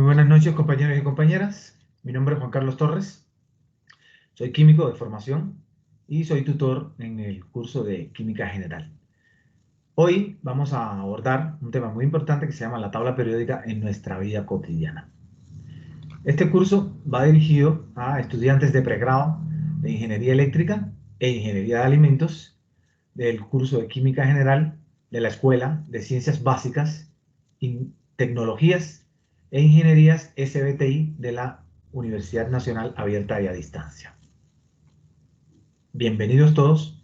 Muy buenas noches, compañeros y compañeras. Mi nombre es Juan Carlos Torres. Soy químico de formación y soy tutor en el curso de Química General. Hoy vamos a abordar un tema muy importante que se llama la tabla periódica en nuestra vida cotidiana. Este curso va dirigido a estudiantes de pregrado de Ingeniería Eléctrica e Ingeniería de Alimentos del curso de Química General de la Escuela de Ciencias Básicas y Tecnologías e Ingenierías SBTI de la Universidad Nacional Abierta y a Distancia. Bienvenidos todos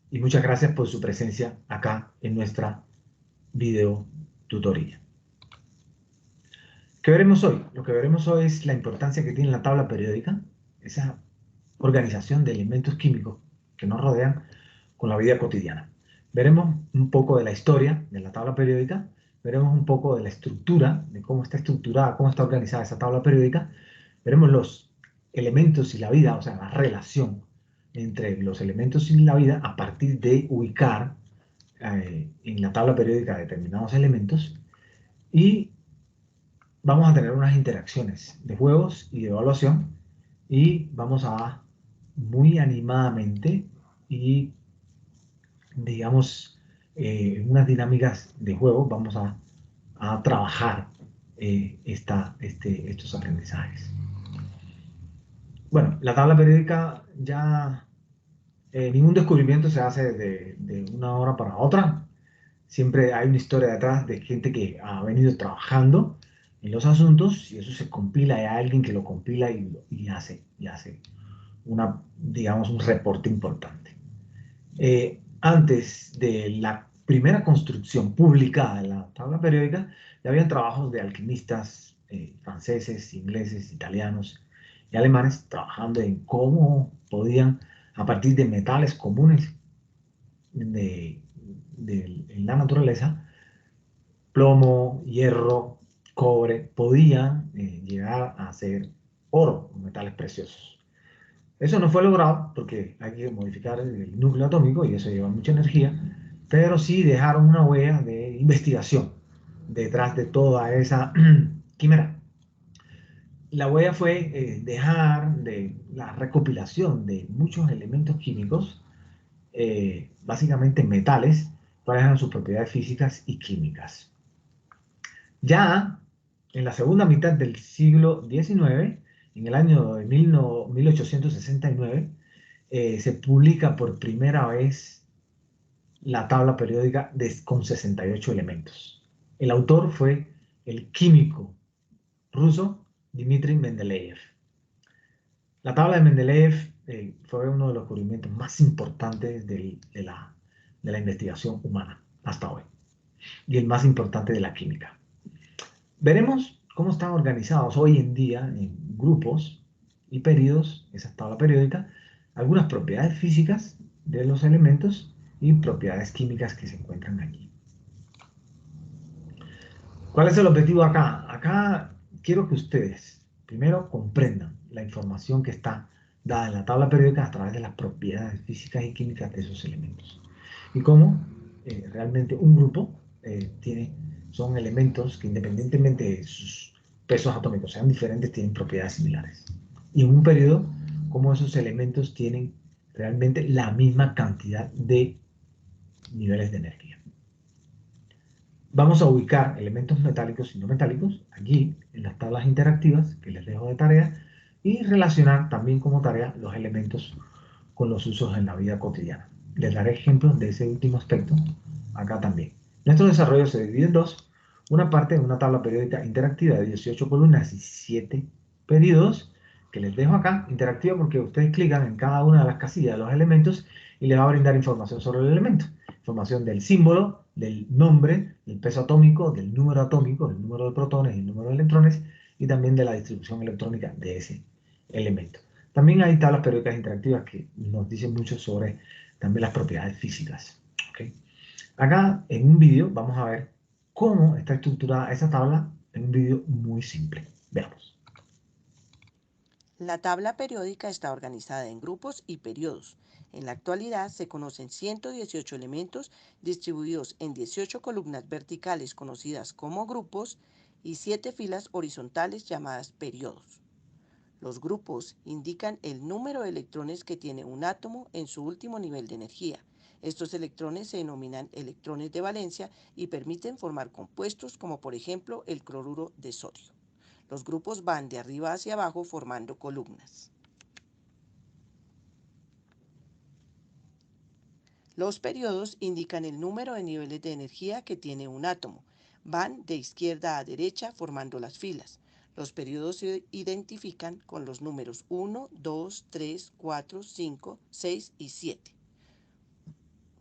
y muchas gracias por su presencia acá en nuestra video tutoría. ¿Qué veremos hoy? Lo que veremos hoy es la importancia que tiene la tabla periódica, esa organización de elementos químicos que nos rodean con la vida cotidiana. Veremos un poco de la historia de la tabla periódica, veremos un poco de la estructura, de cómo está estructurada, cómo está organizada esa tabla periódica, veremos los elementos y la vida, o sea, la relación entre los elementos y la vida a partir de ubicar en la tabla periódica determinados elementos y vamos a tener unas interacciones de juegos y de evaluación y vamos a muy animadamente y digamos unas dinámicas de juego vamos a trabajar estos aprendizajes. Bueno, la tabla periódica ya ningún descubrimiento se hace de una hora para otra. Siempre hay una historia detrás de gente que ha venido trabajando en los asuntos y eso se compila, hay alguien que lo compila y hace digamos, un reporte importante. Antes de la primera construcción publicada de la tabla periódica, ya habían trabajos de alquimistas franceses, ingleses, italianos y alemanes trabajando en cómo podían, a partir de metales comunes en la naturaleza, plomo, hierro, cobre, podían llegar a ser oro, metales preciosos. Eso no fue logrado porque hay que modificar el núcleo atómico y eso lleva mucha energía, pero sí dejaron una huella de investigación detrás de toda esa quimera. La huella fue dejar de la recopilación de muchos elementos químicos, básicamente metales, cuáles eran sus propiedades físicas y químicas. Ya en la segunda mitad del siglo XIX, en el año de 1869, se publica por primera vez la tabla periódica con 68 elementos. El autor fue el químico ruso Dmitri Mendeleev. La tabla de Mendeleev fue uno de los descubrimientos más importantes de la investigación humana hasta hoy y el más importante de la química. Veremos cómo están organizados hoy en día en grupos y periodos, esa tabla periódica, algunas propiedades físicas de los elementos y propiedades químicas que se encuentran allí. ¿Cuál es el objetivo acá? Acá quiero que ustedes primero comprendan la información que está dada en la tabla periódica a través de las propiedades físicas y químicas de esos elementos. Y cómo realmente un grupo son elementos que independientemente de sus pesos atómicos sean diferentes, tienen propiedades similares. Y en un periodo, cómo esos elementos tienen realmente la misma cantidad de niveles de energía. Vamos a ubicar elementos metálicos y no metálicos aquí en las tablas interactivas que les dejo de tarea y relacionar también como tarea los elementos con los usos en la vida cotidiana. Les daré ejemplos de ese último aspecto acá también. Nuestro desarrollo se divide en dos. Una parte de una tabla periódica interactiva de 18 columnas y 7 periodos que les dejo acá, interactiva porque ustedes clican en cada una de las casillas de los elementos y les va a brindar información sobre el elemento. Información del símbolo, del nombre, del peso atómico, del número de protones y el número de electrones y también de la distribución electrónica de ese elemento. También hay tablas periódicas interactivas que nos dicen mucho sobre también las propiedades físicas. ¿Okay? Acá en un vídeo vamos a ver cómo está estructurada esa tabla en un vídeo muy simple. Veamos. La tabla periódica está organizada en grupos y periodos. En la actualidad se conocen 118 elementos distribuidos en 18 columnas verticales conocidas como grupos y 7 filas horizontales llamadas periodos. Los grupos indican el número de electrones que tiene un átomo en su último nivel de energía. Estos electrones se denominan electrones de valencia y permiten formar compuestos como por ejemplo el cloruro de sodio. Los grupos van de arriba hacia abajo formando columnas. Los periodos indican el número de niveles de energía que tiene un átomo. Van de izquierda a derecha formando las filas. Los periodos se identifican con los números 1, 2, 3, 4, 5, 6 y 7.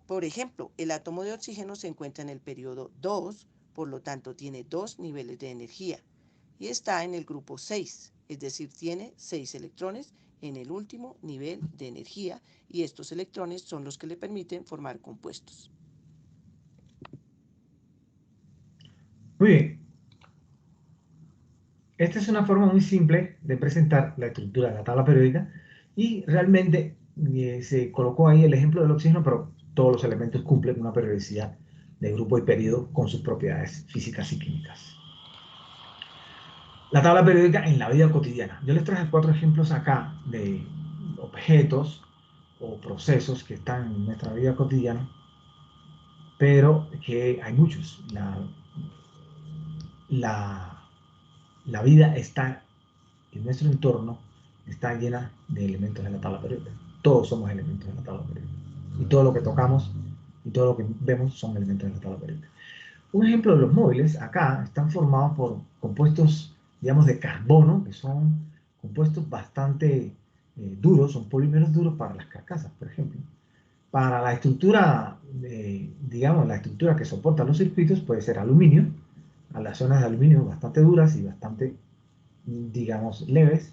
Por ejemplo, el átomo de oxígeno se encuentra en el periodo 2, por lo tanto tiene 2 niveles de energía y está en el grupo 6, es decir, tiene 6 electrones en el último nivel de energía y estos electrones son los que le permiten formar compuestos. Muy bien. Esta es una forma muy simple de presentar la estructura de la tabla periódica y realmente se colocó ahí el ejemplo del oxígeno, pero todos los elementos cumplen una periodicidad de grupo y periodo con sus propiedades físicas y químicas. La tabla periódica en la vida cotidiana. Yo les traje 4 ejemplos acá de objetos o procesos que están en nuestra vida cotidiana, pero que hay muchos. La vida está en nuestro entorno, está llena de elementos de la tabla periódica. Todos somos elementos de la tabla periódica. Y todo lo que tocamos y todo lo que vemos son elementos de la tabla periódica. Un ejemplo de los móviles, acá, están formados por compuestos, digamos, de carbono, que son compuestos bastante duros, son polímeros duros para las carcasas, por ejemplo. Para la estructura, digamos, la estructura que soporta los circuitos puede ser aluminio, a las zonas de aluminio bastante duras y bastante, digamos, leves.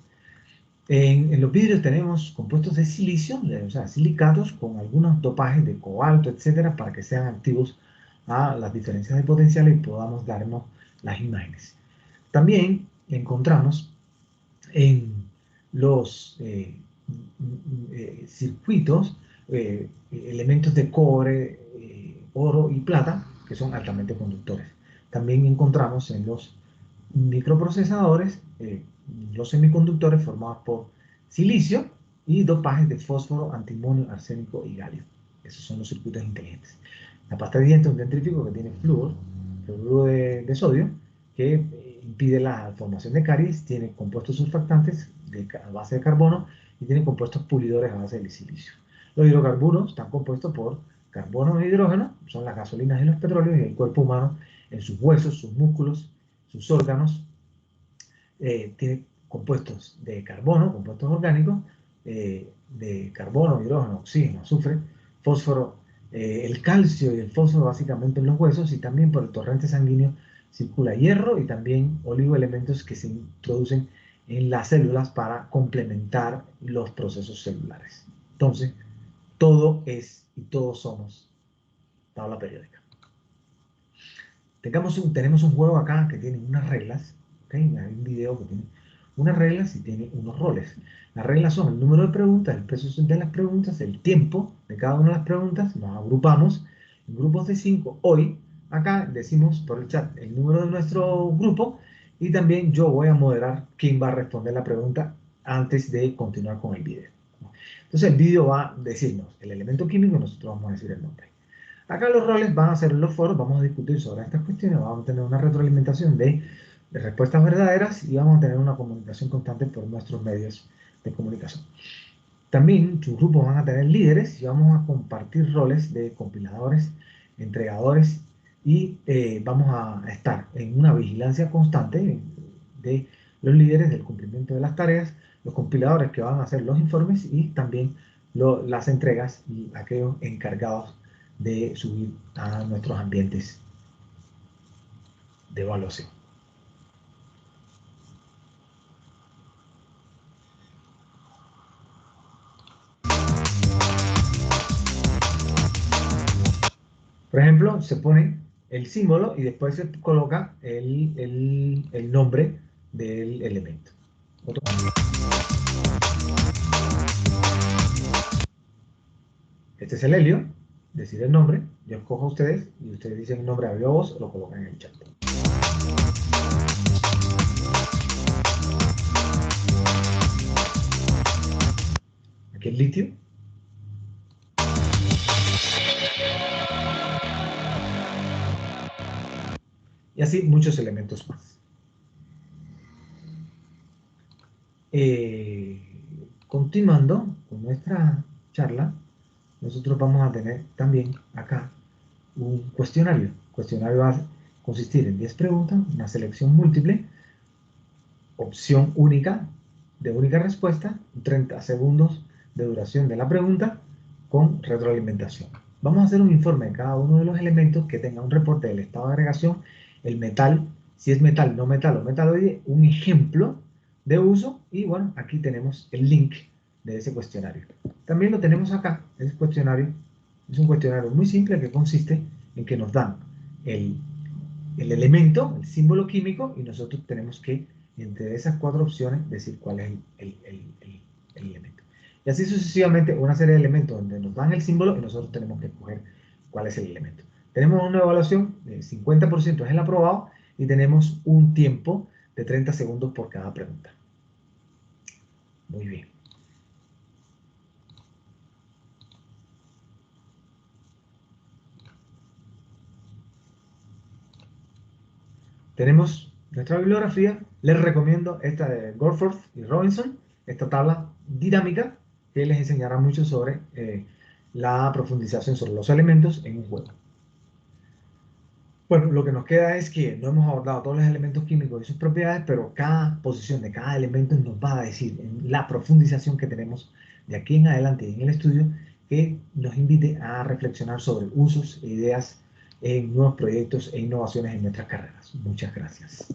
En los vidrios tenemos compuestos de silicio, o sea, silicatos con algunos dopajes de cobalto, etcétera, para que sean activos a las diferencias de potenciales y podamos darnos las imágenes. También encontramos en los circuitos elementos de cobre, oro y plata que son altamente conductores. También encontramos en los microprocesadores los semiconductores formados por silicio y dopajes de fósforo, antimonio, arsénico y galio. Esos son los circuitos inteligentes. La pasta de dientes es un dentrífico que tiene flúor de sodio, que impide la formación de caries, tiene compuestos surfactantes a base de carbono y tiene compuestos pulidores a base de silicio. Los hidrocarburos están compuestos por carbono e hidrógeno, son las gasolinas y los petróleos, y el cuerpo humano en sus huesos, sus músculos, sus órganos, tiene compuestos de carbono, compuestos orgánicos, de carbono, hidrógeno, oxígeno, azufre, fósforo, el calcio y el fósforo básicamente en los huesos, y también por el torrente sanguíneo circula hierro y también oligoelementos que se introducen en las células para complementar los procesos celulares. Entonces, todo es y todos somos tabla periódica. Tenemos un juego acá que tiene unas reglas, ¿okay? Hay un video que tiene unas reglas y tiene unos roles. Las reglas son el número de preguntas, el peso de las preguntas, el tiempo de cada una de las preguntas. Nos agrupamos en grupos de 5. Hoy, acá decimos por el chat el número de nuestro grupo y también yo voy a moderar quién va a responder la pregunta antes de continuar con el video. Entonces el video va a decirnos el elemento químico y nosotros vamos a decir el nombre. Acá los roles van a ser los foros, vamos a discutir sobre estas cuestiones, vamos a tener una retroalimentación de respuestas verdaderas y vamos a tener una comunicación constante por nuestros medios de comunicación. También sus grupos van a tener líderes y vamos a compartir roles de compiladores, entregadores y vamos a estar en una vigilancia constante de los líderes del cumplimiento de las tareas, los compiladores que van a hacer los informes y también las entregas y aquellos encargados de subir a nuestros ambientes de evaluación. Por ejemplo, se pone el símbolo y después se coloca el nombre del elemento. Este es el helio, decir el nombre, yo escojo a ustedes y ustedes dicen el nombre a viva voz o lo colocan en el chat. Aquí el litio. Y así muchos elementos más. Continuando con nuestra charla, nosotros vamos a tener también acá un cuestionario. El cuestionario va a consistir en 10 preguntas, una selección múltiple, opción única, de única respuesta, 30 segundos de duración de la pregunta con retroalimentación. Vamos a hacer un informe de cada uno de los elementos que tenga un reporte del estado de agregación, el metal, si es metal, no metal o metaloide, un ejemplo de uso y bueno, aquí tenemos el link de ese cuestionario. También lo tenemos acá, ese cuestionario es un cuestionario muy simple que consiste en que nos dan el elemento, el símbolo químico y nosotros tenemos que entre esas 4 opciones decir cuál es el elemento. Y así sucesivamente una serie de elementos donde nos dan el símbolo y nosotros tenemos que escoger cuál es el elemento. Tenemos una evaluación de 50% es el aprobado y tenemos un tiempo de 30 segundos por cada pregunta. Muy bien. Tenemos nuestra bibliografía. Les recomiendo esta de Goforth y Robinson, esta tabla dinámica que les enseñará mucho sobre la profundización sobre los elementos en un juego. Bueno, lo que nos queda es que no hemos abordado todos los elementos químicos y sus propiedades, pero cada posición de cada elemento nos va a decir en la profundización que tenemos de aquí en adelante en el estudio que nos invite a reflexionar sobre usos e ideas en nuevos proyectos e innovaciones en nuestras carreras. Muchas gracias.